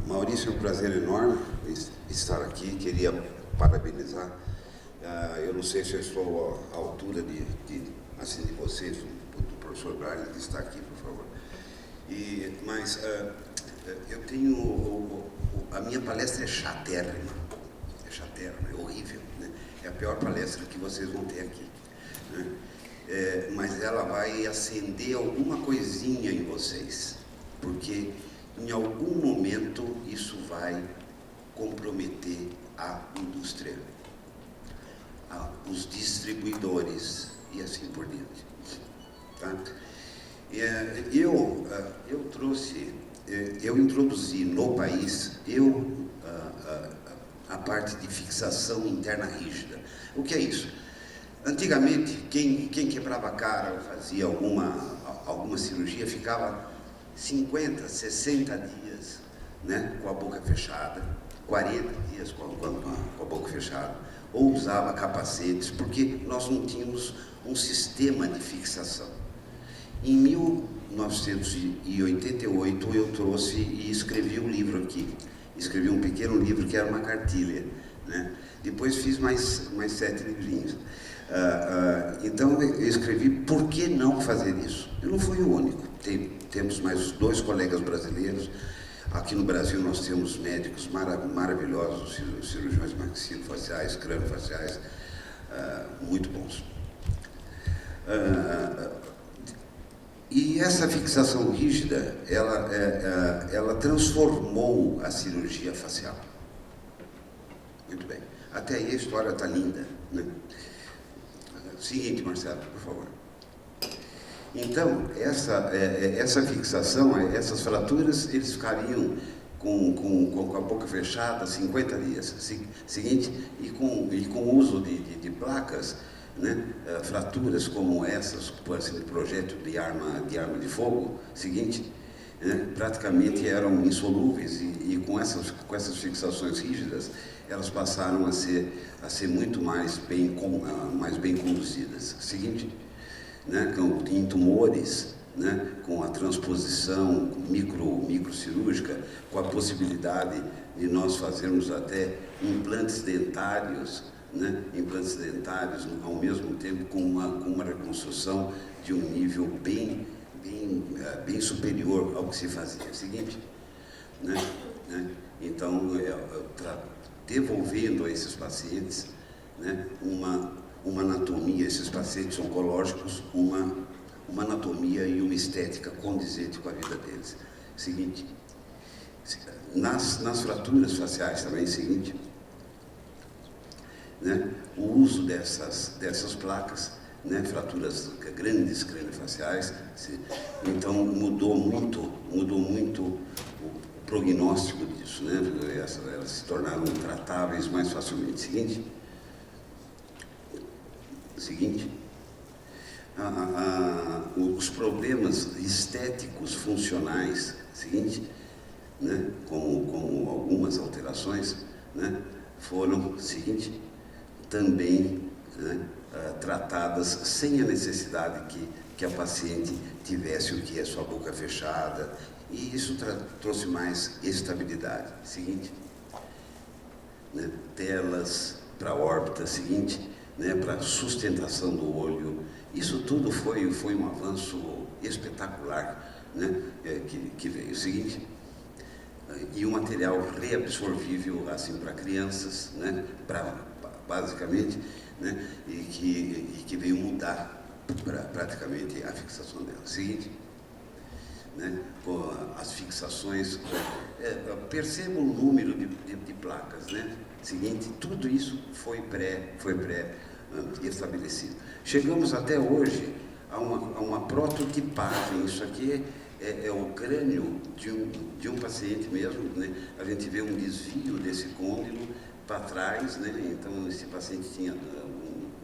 Maurício, é um prazer enorme estar aqui. Queria parabenizar. Eu não sei se eu estou à altura de vocês, do professor Braille, que está aqui, por favor. Mas eu tenho... A minha palestra é chatérrima. É chatérrima, é horrível, né? É a pior palestra que vocês vão ter aqui, né? Mas ela vai acender alguma coisinha em vocês, porque em algum momento isso vai comprometer a indústria, os distribuidores e assim por diante, tá? Eu introduzi no país a parte de fixação interna rígida. O que é isso? Antigamente, quem quebrava a cara ou fazia alguma cirurgia ficava 50, 60 dias, né, com a boca fechada, 40 dias com a boca fechada, ou usava capacetes, porque nós não tínhamos um sistema de fixação. Em 1988 eu trouxe e escrevi um livro aqui, escrevi um pequeno livro que era uma cartilha, né? Depois fiz mais 7 livrinhos. Então eu escrevi por que não fazer isso. Eu não fui o único, temos mais 2 colegas brasileiros. Aqui no Brasil nós temos médicos maravilhosos, cirurgiões maxilofaciais, craniofaciais, muito bons. E essa fixação rígida, ela transformou a cirurgia facial. Muito bem. Até aí a história está linda, né? Seguinte, Marcelo, por favor. Então, essa fixação, essas fraturas, eles ficariam com a boca fechada 50 dias. Seguinte, e com o uso de placas, né, fraturas como essas, por exemplo, projétil de arma de fogo, seguinte, né, praticamente eram insolúveis e com essas fixações rígidas, elas passaram a ser muito mais bem conduzidas. Seguinte, né, em tumores, né, com a transposição microcirúrgica, com a possibilidade de nós fazermos até implantes dentários, né, ao mesmo tempo com uma reconstrução de um nível bem superior ao que se fazia. É o seguinte, né? Então, devolvendo a esses pacientes, né, uma anatomia, esses pacientes oncológicos, uma anatomia e uma estética condizente com a vida deles. Seguinte, nas fraturas faciais também, seguinte, né, o uso dessas placas, né, fraturas grandes, craniofaciais, então mudou muito o prognóstico disso, né? Elas se tornaram tratáveis mais facilmente. Seguinte, os problemas estéticos funcionais, seguinte, né, como algumas alterações, né, foram, seguinte, também, né, tratadas sem a necessidade que a paciente tivesse o que é sua boca fechada, e isso trouxe mais estabilidade. Seguinte, né, telas para a órbita, seguinte, né, para sustentação do olho, isso tudo foi um avanço espetacular, né, que veio. Seguinte, e um material reabsorvível assim para crianças, né, basicamente, né, e que veio mudar praticamente a fixação dela. Seguinte, né, com as fixações, perceba o número de placas, né? Seguinte, tudo isso foi pré-estabelecido. Chegamos até hoje a uma prototipagem. Isso aqui é o crânio de um paciente mesmo, né? A gente vê um desvio desse côndilo para trás, né? Então esse paciente tinha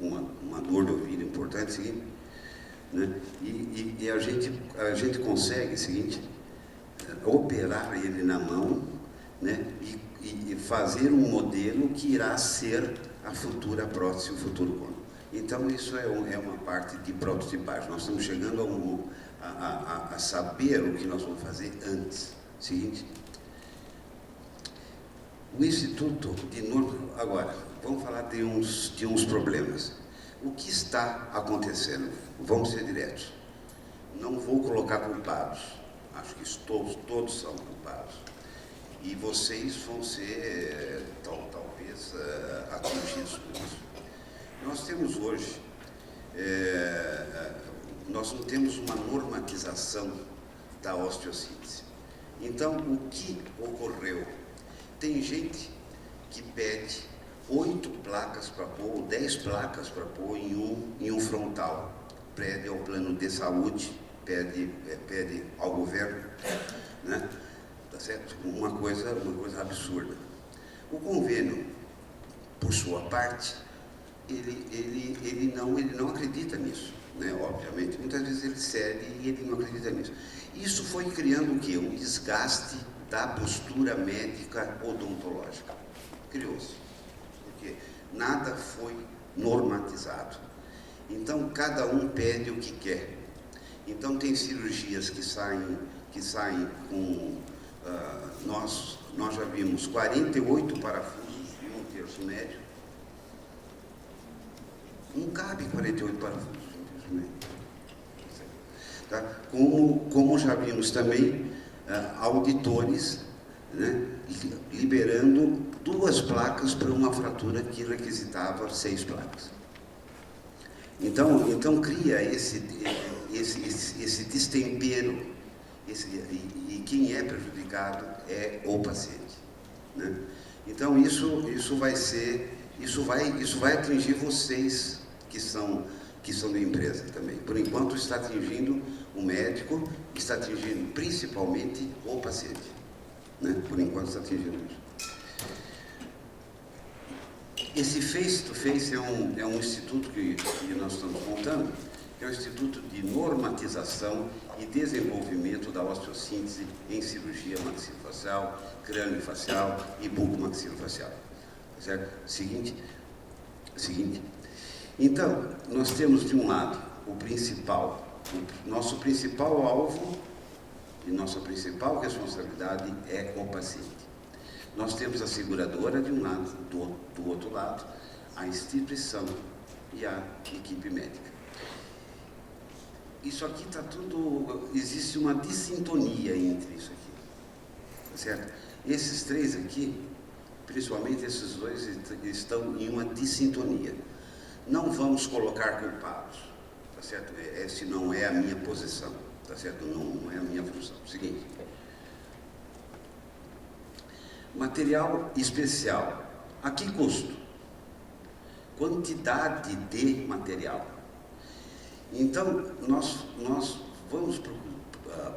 uma dor de ouvido importante, seguinte, né? E a gente consegue, seguinte, operar ele na mão, né? E fazer um modelo que irá ser a futura prótese, o futuro côndilo. Então isso é uma parte de prototipagem. Nós estamos chegando a saber o que nós vamos fazer antes. Seguinte, O Instituto de agora, vamos falar de uns problemas. O que está acontecendo? Vamos ser diretos. Não vou colocar culpados. Acho que todos são culpados. E vocês vão ser, talvez, atingidos por isso. Nós temos hoje, nós não temos uma normatização da osteossíntese. Então, o que ocorreu? Tem gente que pede 8 placas para pôr, 10 placas para pôr em um frontal. Pede ao plano de saúde, pede ao governo, né? Tá certo? Uma coisa absurda. O convênio, por sua parte, ele não acredita nisso, né? Obviamente, muitas vezes ele cede e ele não acredita nisso. Isso foi criando o quê? Um desgaste da postura médica odontológica. Criou-se, porque nada foi normatizado. Então, cada um pede o que quer. Então, tem cirurgias que saem com... nós já vimos 48 parafusos e um terço médio. Não cabe 48 parafusos e um terço médio. Tá? Como já vimos também, auditores, né, liberando 2 placas para uma fratura que requisitava 6 placas. Então cria esse destempero, e quem é prejudicado é o paciente, né? Então isso vai atingir vocês que são da empresa também. Por enquanto está atingindo o médico, está atingindo principalmente o paciente, né? Por enquanto está atingindo isso. Esse face-to-face é um instituto que nós estamos montando, que é o Instituto de Normatização e Desenvolvimento da Osteossíntese em Cirurgia Maxilofacial, Crâniofacial e Bucomaxilofacial. Certo? Seguinte. Então, nós temos de um lado o nosso principal alvo e nossa principal responsabilidade é o paciente. Nós temos a seguradora de um lado, do outro lado, a instituição e a equipe médica. Isso aqui está tudo... Existe uma dissintonia entre isso aqui, tá certo? Esses 3 aqui, principalmente esses 2, estão em uma dissintonia. Não vamos colocar culpados, tá certo? Essa não é a minha posição, tá certo? Não é a minha função. Seguinte. Material especial. A que custo? Quantidade de material. Então, nós vamos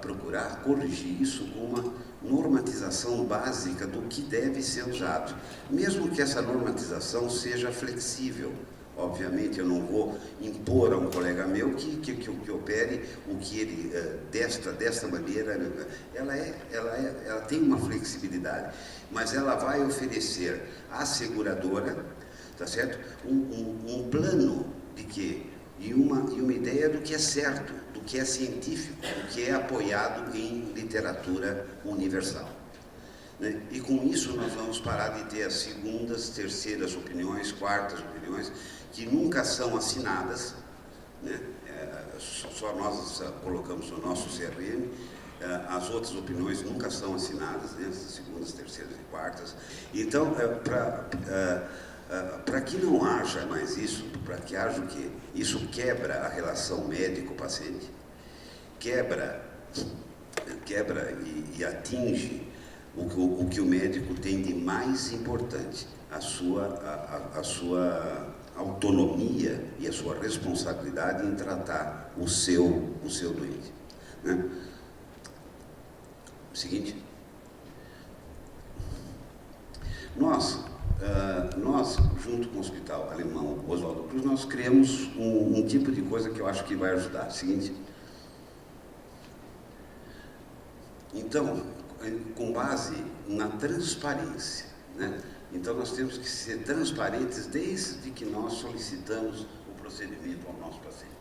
procurar corrigir isso com uma normatização básica do que deve ser usado. Mesmo que essa normatização seja flexível. Obviamente, eu não vou impor a um colega meu que opere o que ele, desta maneira, ela tem uma flexibilidade, mas ela vai oferecer à seguradora, tá certo? Um plano de quê? E uma ideia do que é certo, do que é científico, do que é apoiado em literatura universal. Né? E com isso nós vamos parar de ter as segundas, terceiras opiniões, quartas opiniões, que nunca são assinadas, né? Só nós colocamos no nosso CRM, as outras opiniões nunca são assinadas, né? As segundas, terceiras e quartas. Então, para que não haja mais isso, para que haja o quê? Isso quebra a relação médico-paciente, quebra e atinge o que o médico tem de mais importante, a sua autonomia e a sua responsabilidade em tratar o seu doente, né? Seguinte, nós, junto com o Hospital Alemão Oswaldo Cruz, nós criamos um tipo de coisa que eu acho que vai ajudar. Seguinte, então, com base na transparência, né? Então, nós temos que ser transparentes desde que nós solicitamos o procedimento ao nosso paciente,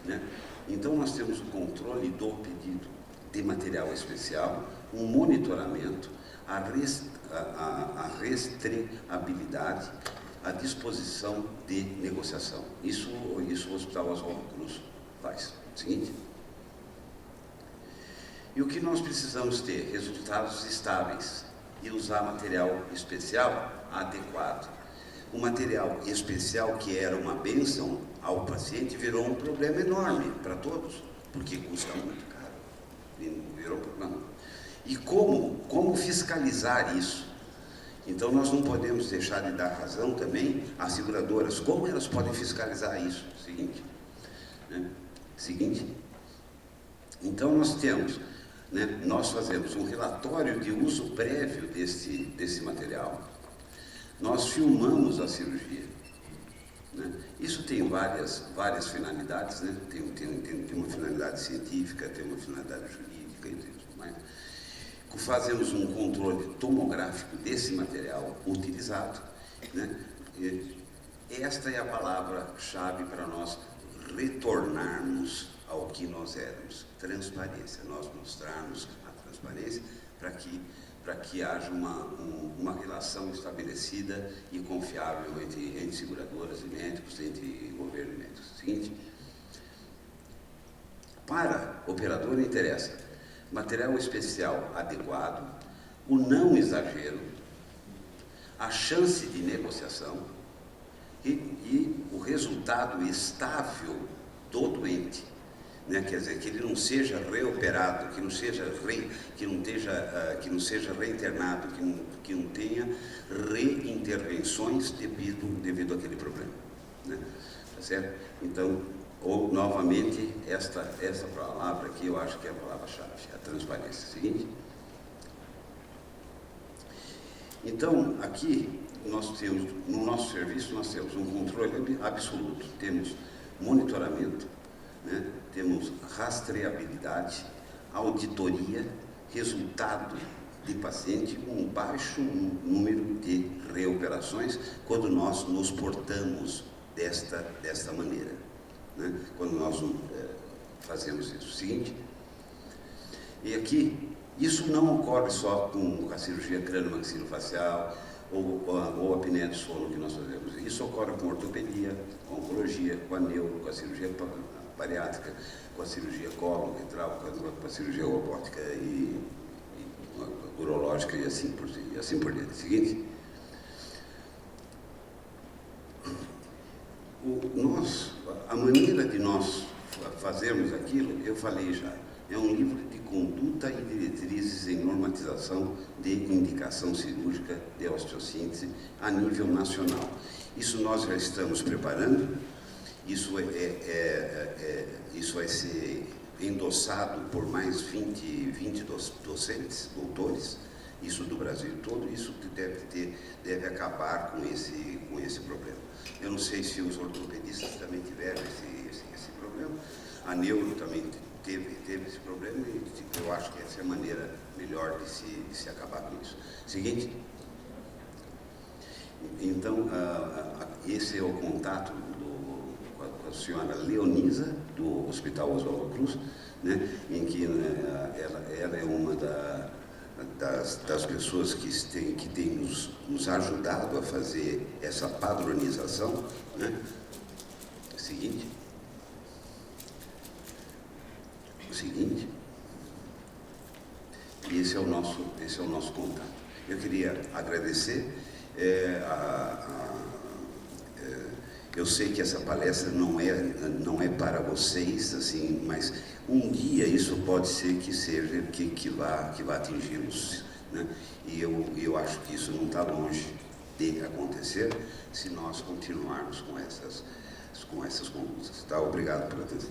né? Então, nós temos o controle do pedido de material especial, um monitoramento, a rastreabilidade, a disposição de negociação. Isso o Hospital Oswaldo Cruz faz. Seguinte. E o que nós precisamos ter? Resultados estáveis e usar material especial adequado. O material especial, que era uma bênção ao paciente, virou um problema enorme para todos, porque custa muito caro. Virou problema. E como fiscalizar isso? Então nós não podemos deixar de dar razão também às seguradoras. Como elas podem fiscalizar isso? Seguinte. Né? Seguinte. Então nós temos... nós fazemos um relatório de uso prévio desse material. Nós filmamos a cirurgia. Isso tem várias finalidades, tem uma finalidade científica, tem uma finalidade jurídica e tudo mais. Fazemos um controle tomográfico desse material utilizado. Esta é a palavra-chave para nós retornarmos ao que nós éramos, transparência, nós mostrarmos a transparência para que haja uma relação estabelecida e confiável entre seguradoras e médicos, entre governo e médicos. Seguinte, para o operador interessa material especial adequado, o não exagero, a chance de negociação e o resultado estável do doente. Quer dizer, que ele não seja reoperado, que não seja reinternado, que não tenha reintervenções devido àquele problema. Tá certo? Então, novamente, essa palavra aqui eu acho que é a palavra-chave, a transparência. Seguinte. Então, aqui, no nosso serviço, nós temos um controle absoluto, temos monitoramento, temos rastreabilidade, auditoria, resultado de paciente, um baixo número de reoperações quando nós nos portamos desta maneira, quando nós fazemos isso. Seguinte, e aqui, isso não ocorre só com a cirurgia crânio-maxilofacial ou a apneia do sono que nós fazemos. Isso ocorre com ortopedia, com oncologia, com a neuro, com a cirurgia bariátrica, com a cirurgia colo-vitral, com a cirurgia robótica e urológica e assim por diante. Seguinte, a maneira de nós fazermos aquilo, eu falei já, é um livro de conduta e diretrizes em normatização de indicação cirúrgica de osteossíntese a nível nacional. Isso nós já estamos preparando. Isso vai ser endossado por mais 20 docentes, doutores, isso do Brasil todo. Isso deve acabar com esse problema. Eu não sei se os ortopedistas também tiveram esse problema, a neuro também teve esse problema, e eu acho que essa é a maneira melhor de se acabar com isso. Seguinte. Então, esse é o contato com a senhora Leonisa, do Hospital Oswaldo Cruz, em que ela é uma das pessoas que tem nos ajudado a fazer essa padronização. Seguinte. E esse é o nosso contato. Eu queria agradecer. Eu sei que essa palestra não é para vocês, assim, mas um dia isso pode ser que vá atingi-los, E eu acho que isso não está longe de acontecer se nós continuarmos com essas condutas. Tá? Obrigado pela atenção.